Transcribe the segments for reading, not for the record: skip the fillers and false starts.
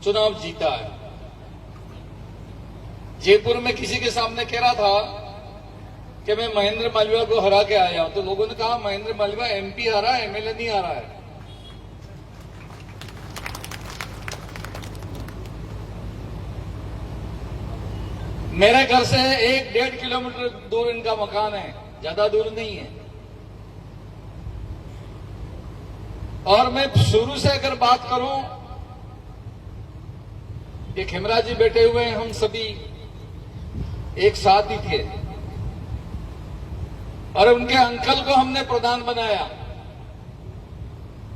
चुनाव जीता है। जयपुर में किसी के सामने कह रहा था कि मैं महेंद्र मालवीय को हरा के आया हूं, तो लोगों ने कहा महेंद्र मालवीय एमपी हारा, एमएलए नहीं हारा है। मेरे घर से 1-1.5 किलोमीटर दूर इनका मकान है, ज्यादा दूर नहीं है। और मैं शुरू से अगर बात करूं, ये खेमरा जी बैठे हुए हैं, हम सभी एक साथ ही थे और उनके अंकल को हमने प्रधान बनाया,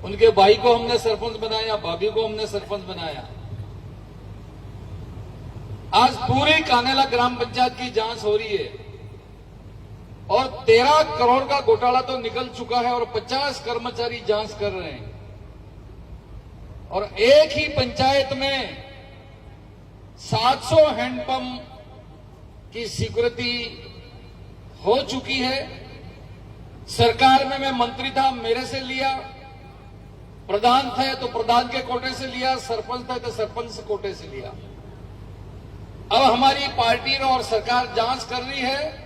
उनके भाई को हमने सरपंच बनाया, भाभी को हमने सरपंच बनाया। आज पूरी कानेला ग्राम पंचायत की जांच हो रही है और 13 करोड़ का घोटाला तो निकल चुका है और 50 कर्मचारी जांच कर रहे हैं। और एक ही पंचायत में 700 हैंडपंप की स्वीकृति हो चुकी है। सरकार में मैं मंत्री था, मेरे से लिया, प्रधान थे तो प्रधान के कोटे से लिया, सरपंच थे तो सरपंच कोटे से लिया। अब हमारी पार्टी और सरकार जांच कर रही है।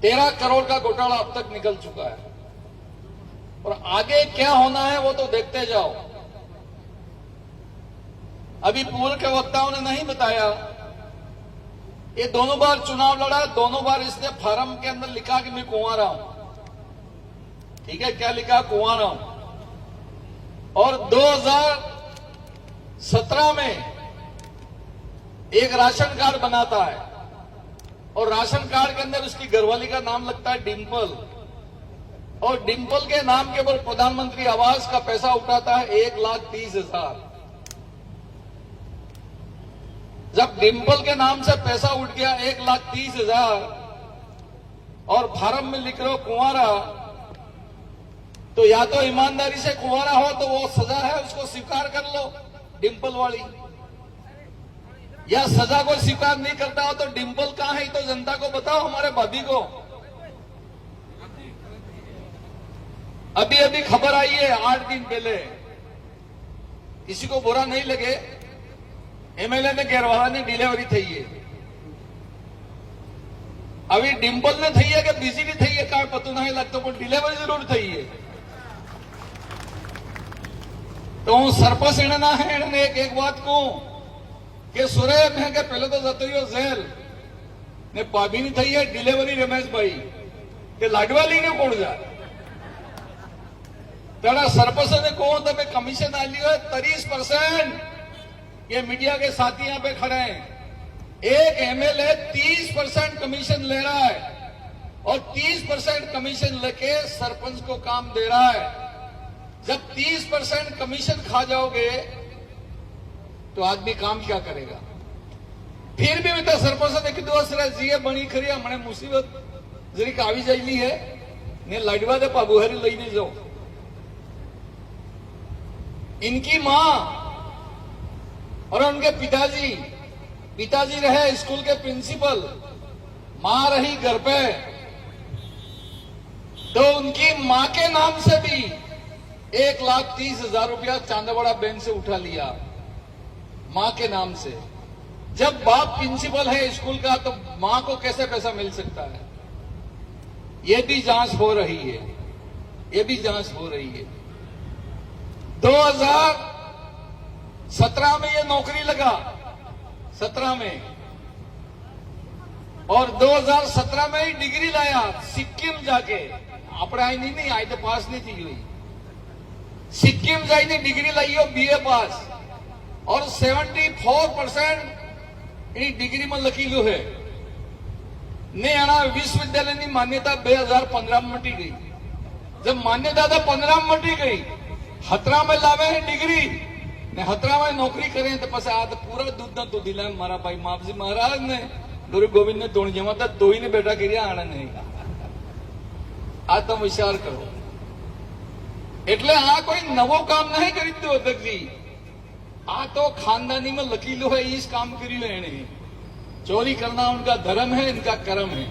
13 करोड़ का घोटाला अब तक निकल चुका है और आगे क्या होना है वो तो देखते जाओ। अभी पूर्व के वक्ताओं ने नहीं बताया, ये दोनों बार चुनाव लड़ा, दोनों बार इसने फार्म के अंदर लिखा कि मैं कुंवारा हूं। ठीक है, क्या लिखा? कुंवारा हूं। और 2017 में एक राशन कार्ड बनाता है और राशन कार्ड के अंदर उसकी घरवाली का नाम लगता है डिंपल, और डिंपल के नाम के ऊपर प्रधानमंत्री आवास का पैसा उठाता है 1,30,000। जब डिंपल के नाम से पैसा उठ गया 1,30,000 और फार्म में लिख रहे हो कुंवारा, तो या तो ईमानदारी से कुंवारा हो तो वो सजा है, उसको स्वीकार कर लो डिंपल वाली, या सजा को स्वीकार नहीं करता हो तो डिंपल कहां है तो जनता को बताओ, हमारे भाभी को। अभी अभी खबर आई है 8 दिन पहले, किसी को बुरा नहीं लगे, एमएलए ने घेरवाला ने डिलीवरी थी है। अभी डिंपल ने थी है कि बीजी नहीं थी है, क्या पता नहीं लगता, पर डिलीवरी जरूर थी है। तो हूं सरपंच एने ना है, एने एक बात को કે સુરય મેં કે પહેલો તો જતો રહ્યો જેલ ને પાભીની થઈ है डिलीवरी रमेशભાई કે લાડવાલીને કોણ જાય? त्याला सरपंच ने कहो तब कमीशन आ लियो 30%। ये मीडिया के साथी यहां पे खड़े हैं, एक एमएलए 30% कमीशन ले रहा है और 30% कमीशन लेके सरपंच को काम दे रहा है। जब 30% कमीशन खा जाओगे तो आदमी काम क्या करेगा? फिर भी मैं सरपंच ने कीधु हसे जीए बनी खरी, हमने मुसीबत जरीक आवी जाएली है ने लाडवा दे पाबुहारी लईने जाओ। इनकी मां और उनके पिताजी रहे स्कूल के प्रिंसिपल, मां रही घर पे, तो उनकी मां के नाम से भी 1,30,000 रुपया चांदावाड़ा बैंक से उठा लिया, मां के नाम से। जब बाप प्रिंसिपल है स्कूल का तो मां को कैसे पैसा मिल सकता है? यह भी जांच हो रही है, यह भी जांच हो रही है। 2017 में यह नौकरी लगा, 17 में, और 2017 में ही डिग्री लाया सिक्किम जाके। अपने आई नहीं आई तो पास नहीं थी हुई, सिक्किम जाइए डिग्री लाई हो बीए पास, और 74% डिग्री में लखीलू है ने आना विश्वविद्यालय की मान्यता 2015 में मटी गई। जब मान्यता तो 15 में मटी गई, 17 में लावे है डिग्री ने 17 में नौकरी करें तो पास आ पूरा दूध ना दूधी लाए मारा भाई मापजी महाराज ने गुरु गोविंद ने धोनी जमा था दो ही ने बेटा करिया आना नहीं। आ तुम विचार करो, એટલે આ કોઈ નવો કામ नहीं કરી દો અધ્યક્ષજી, आ तो खानदानी में लकीलो है, इस काम करियो है नहीं। चोरी करना उनका धर्म है, इनका कर्म है।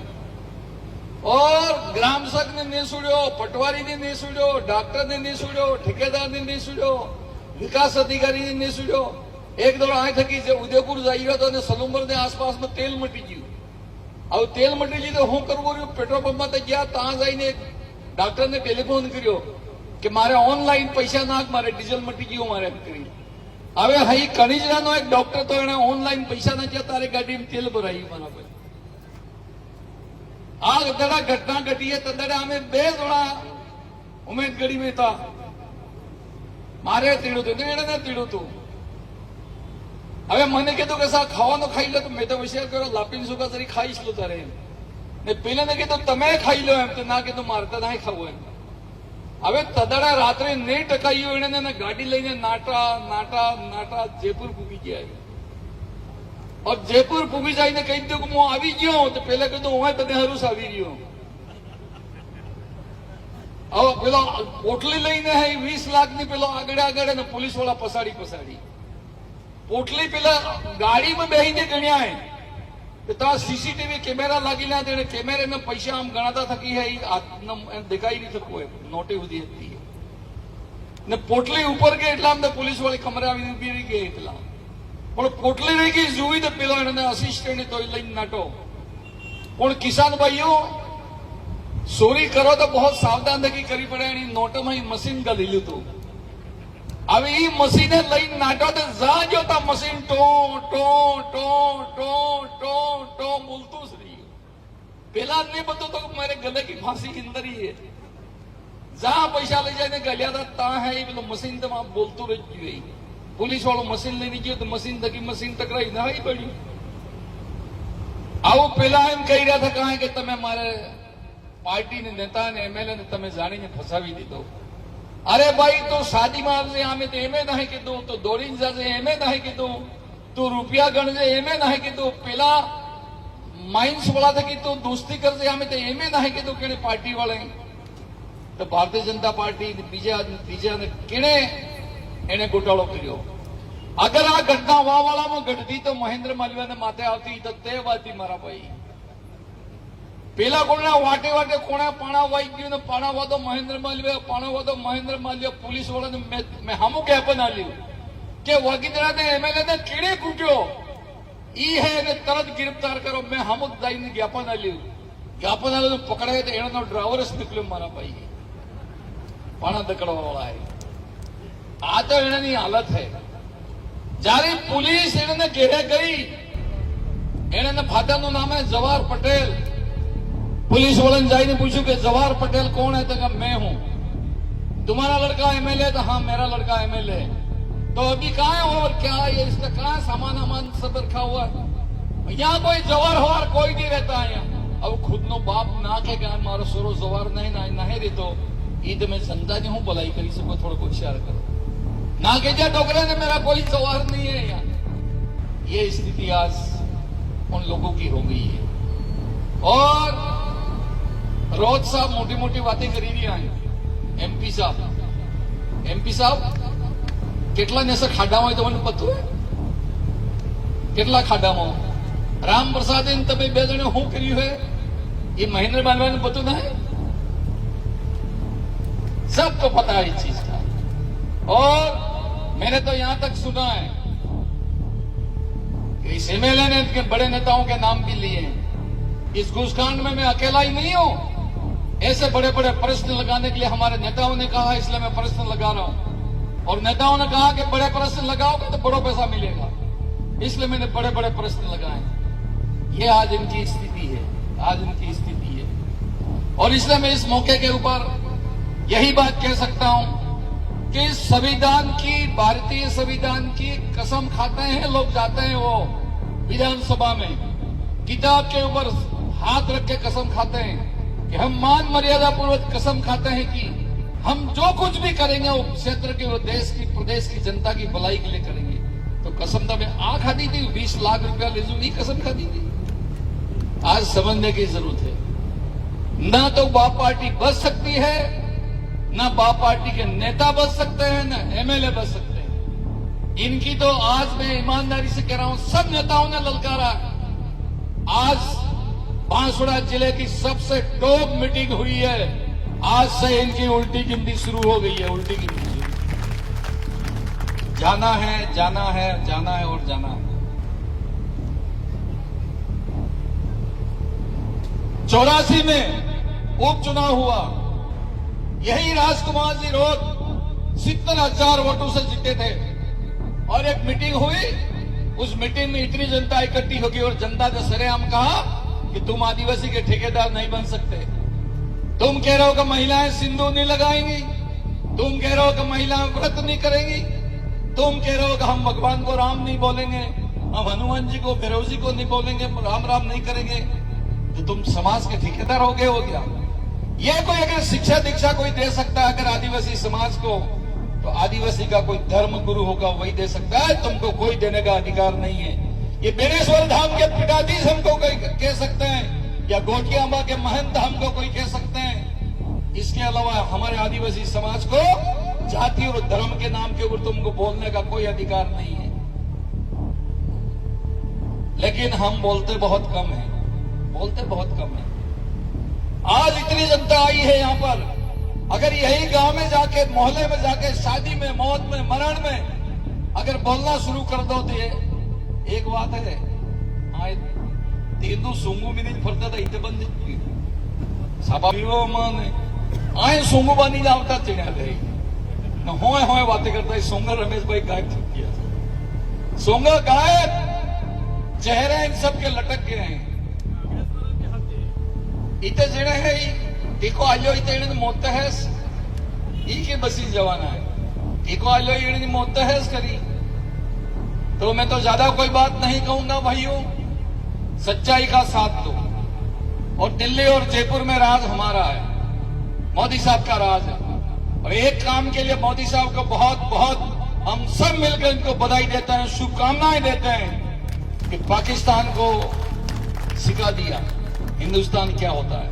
और ग्राम सेवक ने नहीं सुड़ो, पटवारी ने नहीं सुड़ो, डॉक्टर ने नहीं सुड़ो, ठेकेदार ने नहीं सुड़ो, વિકાસ અધિકારી ને સુજો એક દોડ આ થકી છે ઉદયપુર જઈ ગયો હતો અને સલુંબર ને આસપાસમાં તેલ મટી ગયું. હવે તેલ મટી ગયું તો શું કરવું રહ્યું? પેટ્રોલ પંપમાં તો ગયા, ત્યાં જઈને ડાક્ટરને ટેલિફોન કર્યો કે મારે ઓનલાઈન પૈસા નાખ, મારે ડીઝલ મટી ગયું મારે એમ કરી. હવે અહીં કણીજરાનો એક ડોક્ટર તો એને ઓનલાઈન પૈસા નાખ્યા, તારે ગાડીમાં તેલ ભરાયું મારા ભાઈ. આ દડા ઘટના ઘટી તદડે અમે 2 દોડા ઉમેદગઢી માં હતા. મારે તીડું હતું ને એને તીડું હતું. હવે મને કીધું કે સા ખાવાનું ખાઈ લો, તો મેં તો વિચાર કર્યો લાપીને સુકા તરી ખાઈશ લો તારે એમ. ને પેલાને કીધું તમે ખાઈ લો એમ, તો ના કીધું મારે તો ના ખાવું એમ. હવે તદડા રાત્રે 9 ટકાયું એને ગાડી લઈને નાટા જયપુર પૂગી ગયા. और जयपुर पूगी जाइने कही दो कि હું આવી ગયો, તો પેલા કીધું હું તને હરુસ આવી રહ્યો. હવે પેલો પોટલી લઈને 20 લાખની પેલો આગળ ને પોલીસ વાળા પસાડી પોટલી પેલા ગાડીમાં બેહીને ગણ્યા કે ત્યાં સીસીટીવી કેમેરા લાગેલા, તેને કેમેરામાં પૈસા આમ ગણાતા થકી દેખાઈ નહીં થતું હોય, નોટે ઉધી હતી ને પોટલી ઉપર ગઈ એટલા અમને પોલીસ વાળી ખમરે આવીને ઉભી રહી ગઈ એટલા. પણ પોટલી રહી ગઈ જોઈ તો પેલો એને અસિસ્ટન્ટ તો લઈને નાટો. પણ કિસાન ભાઈઓ ચોરી કરો તો બહુ સાવધાનગી કરી પડે. એની નોટમાં મશીન ગયેલું હતું. હવે એ મશીને લઈને નાટો તો જા જોતા મશીન ટો ટો ટો ટો ટો ટો બોલતું જ રહ્યું. પેલા નહીં બધું તો મારે ગલે કી ફાંસી કિંદરી है, જા પૈસા લઈ જાય ને ગલ્યા હતા તા હે પેલું મશીન તમામ બોલતું રહી ગયું. પોલીસ વાળો મશીન લઈને ગયો તો મશીન થકી મશીન ટકરાઈ ના પડ્યું. આવું પેલા એમ કહી રહ્યા હતા કે તમે મારે પાર્ટીને નેતા ને એમએલએ ને તમે જાણીને ફસાવી દીધો. અરે ભાઈ તો શાદીમાં આવશે આમે તો એમે નહીં કીધું, તો દોડીને જશે એમે નહીં કીધું, તું રૂપિયા ગણજે એમે નહીં કીધું, પેલા માઇન્સ વાળા થકી તું દોસ્તી કરજે આમે તો એમે નહીં કીધું. કેને પાર્ટી વાળા તો ભારતીય જનતા પાર્ટી બીજા ને કેને એને ગોટાળો કર્યો. અગર આ ઘટના વાવાળામાં ઘટતી તો મહેન્દ્ર માલવીયાને માથે આવતી તો તે વાતી મારા ભાઈ. પેલા કોના વાટે કોણા પાણા વાઈ ગયું ને પાણા વાદો મહેન્દ્ર માલવીયા પોલીસ વાળાને મેં હામું જ્ઞાપન આલ્યું કે વગીદરા એમએલએ ને કેડે કૂટ્યો ઈ હે એને તરત ગિરફ્તાર કરો. મેં હામું જઈને જ્ઞાપન આલ્યું પકડાય તો એનો ડ્રાઈવર જ નીકળ્યો મારા ભાઈ. પાણા દકડવા વાળા આ તો એની હાલત है. જયારે પોલીસ એને ઘેરે ગઈ, એને ફાધરનું નામ है जवाहर पटेल. पुलिस वाले जाइने पूछू कि जवाहर पटेल कौन है? तो कहा मैं हूं. तुम्हारा लड़का एमएलए? तो हाँ मेरा लड़का एमएलए. तो अभी कहाँ है और क्या है इसका, कहाँ सामान वामान सब रखा हुआ है? यहाँ कोई जवाहर हवार कोई नहीं रहता है यहाँ. अब खुद नो बाप ना के मारो सोरो जवाहर नहीं नहीं रहते ईद में जनता ने हूँ भलाई करी सको, थोड़ा कुछ शेयर करो ना के जा डोकरे ने मेरा कोई जवाहर नहीं है यहाँ. ये स्थिति आज उन लोगों की हो गई है. और रोज साहब मोटी मोटी बातें करी रही हैं. एमपी साहब કેટલા ને ખાડામાં તમને પતું હે? કેટલા ખાડામાં રામ પ્રસાદ તમે 2 જણે શું કર્યું है ये महेंद्र मालवीया ने पता नहीं, सबको पता है इस चीज का. और मैंने तो यहां तक सुना है कि इस एमएलए ने के बड़े नेताओं के नाम भी लिए हैं. इस घूसकांड में मैं अकेला ही नहीं हूं. ऐसे बड़े बड़े प्रश्न लगाने के लिए हमारे नेताओं ने कहा, इसलिए मैं प्रश्न लगा रहा हूं. और नेताओं ने कहा कि बड़े प्रश्न लगाओगे तो बड़ा पैसा मिलेगा, इसलिए मैंने बड़े बड़े प्रश्न लगाए. ये आज इनकी स्थिति है. और इसलिए मैं इस मौके के ऊपर यही बात कह सकता हूं कि संविधान की, भारतीय संविधान की कसम खाते हैं लोग, जाते हैं वो विधानसभा में किताब के ऊपर हाथ रख के कसम खाते हैं कि हम मान मर्यादा पूर्वक कसम खाते हैं कि हम जो कुछ भी करेंगे वो क्षेत्र के, वो देश की, प्रदेश की जनता की भलाई के लिए करेंगे. तो कसम तो मैं आ खाती थी, 20 लाख रुपया ले जू, कसम खाती थी. आज समझने की जरूरत है. ना तो बाप पार्टी बच सकती है, ना बाप पार्टी के नेता बच सकते हैं, ना एमएलए बच सकते हैं. इनकी तो आज मैं ईमानदारी से कह रहा हूं, सब नेताओं ने ललकारा. आज बांसवाड़ा जिले की सबसे टॉप मीटिंग हुई है. आज से इनकी उल्टी गिनती शुरू हो गई है. उल्टी गिनती जाना है, जाना है, जाना है और जाना है। 84 में उपचुनाव हुआ, यही राजकुमार जी रोड 70,000 वोटों से जीते थे और एक मीटिंग हुई। उस मीटिंग में इतनी जनता इकट्ठी होगी और जनता ने सरेआम कहा कि तुम आदिवासी के ठेकेदार नहीं बन सकते। तुम कह रहे हो कि महिलाएं सिंदूर नहीं लगाएंगी, तुम कह रहे हो कि महिलाएं व्रत नहीं करेंगी, तुम कह रहे हो कि हम भगवान को राम नहीं बोलेंगे, हम हनुमान जी को भैरव जी को नहीं बोलेंगे, राम राम नहीं करेंगे, तो तुम समाज के ठेकेदार हो गए हो क्या? ये कोई अगर शिक्षा दीक्षा कोई दे सकता है अगर आदिवासी समाज को, तो आदिवासी का कोई धर्म गुरु होगा वही दे सकता है, तुमको कोई देने का अधिकार नहीं है। ये बेनेश्वर धाम के पीठाधीश हमको कोई कह सकते हैं या गोटियाबा के महंत हमको कोई कह सकते हैं। इसके अलावा हमारे आदिवासी समाज को जाति और धर्म के नाम के ऊपर तुमको बोलने का कोई अधिकार नहीं है। लेकिन हम बोलते बहुत कम है, बोलते बहुत कम है। आज इतनी जनता आई है यहाँ पर, अगर यही गांव में जाके, मोहल्ले में जाके, शादी में, मौत में, मरण में अगर बोलना शुरू कर दो तो एक बात है, तीनों सोंगू भी नहीं फरता था इतने बंद आए सोंगू बानी जाता चिड़िया गई न होए बातें करता है। सोंगा रमेश भाई गायब छुप गया, सोंगा गायब, चेहरे इन सब के लटक गए हैं। इतने जेड़े है देखो आलो इतने मोत है के बसी जवाना है, देखो आलो इतनी मोत है करी। तो मैं तो ज्यादा कोई बात नहीं कहूंगा भाइयों, सच्चाई का साथ दो। और दिल्ली और जयपुर में राज हमारा है, मोदी साहब का राज है। और एक काम के लिए मोदी साहब को बहुत बहुत हम सब मिलकर इनको बधाई देते हैं, शुभकामनाएं देते हैं कि पाकिस्तान को सिखा दिया हिंदुस्तान क्या होता है।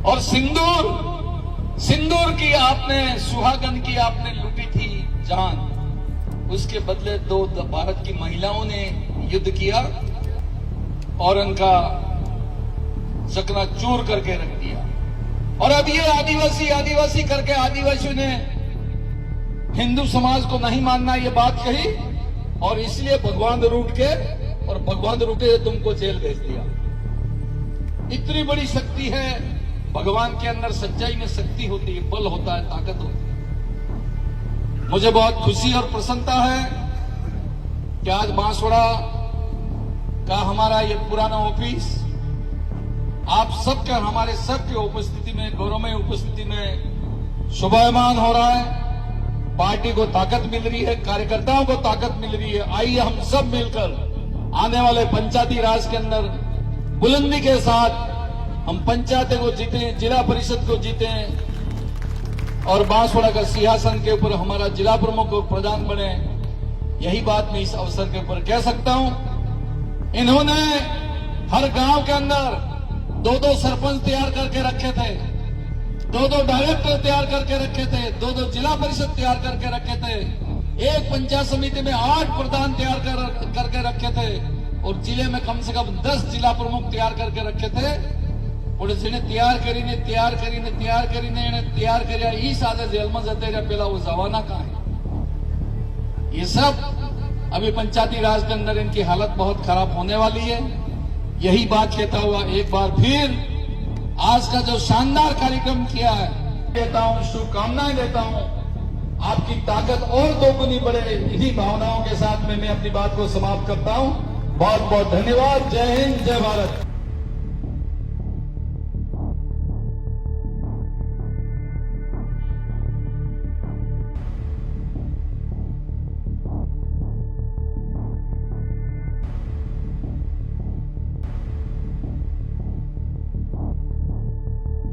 और सिंदूर की आपने, सुहागन की आपने लूटी थी जान, उसके बदले दो भारत की महिलाओं ने युद्ध किया और उनका चकनाचूर करके रख दिया। और अब ये आदिवासी करके आदिवासियों ने हिंदू समाज को नहीं मानना ये बात कही और इसलिए भगवान रूठ के, और भगवान रूठे तुमको जेल भेज दिया। इतनी बड़ी शक्ति है भगवान के अंदर, सच्चाई में शक्ति होती है, बल होता है, ताकत होती है। मुझे बहुत खुशी और प्रसन्नता है कि आज बांसवाड़ा का हमारा ये पुराना ऑफिस आप सबके, हमारे सबके उपस्थिति में, गौरवमय उपस्थिति में शोभायमान हो रहा है। पार्टी को ताकत मिल रही है, कार्यकर्ताओं को ताकत मिल रही है। आइए हम सब मिलकर आने वाले पंचायती राज के अंदर बुलंदी के साथ हम पंचायतें को जीते, जिला परिषद को जीते और बांसवाड़ा का सिंहासन के ऊपर हमारा जिला प्रमुख और प्रधान बने। यही बात मैं इस अवसर के ऊपर कह सकता हूं। इन्होंने हर गांव के अंदर 2-2 सरपंच तैयार करके रखे थे, 2-2 डायरेक्टर तैयार करके रखे थे, 2-2 जिला परिषद तैयार करके रखे थे, एक पंचायत समिति में 8 प्रधान तैयार करके रखे थे और जिले में कम से कम 10 जिला प्रमुख तैयार करके रखे थे। और जिन्हें तैयार करीने तैयार કર્યા ઈ સાથે જેલમાં જતા રહ્યા, પેલા वो जमाना कहाँ है? ये सब अभी पंचायती राज के अंदर इनकी हालत बहुत खराब होने वाली है। यही बात कहता हुआ एक बार फिर आज का जो शानदार कार्यक्रम किया है, देता हूं, शुभकामनाएं देता हूं, आपकी ताकत और दोगुनी बढ़े। इन्हीं भावनाओं के साथ में मैं अपनी बात को समाप्त करता हूं। बहुत बहुत धन्यवाद। जय हिंद, जय भारत।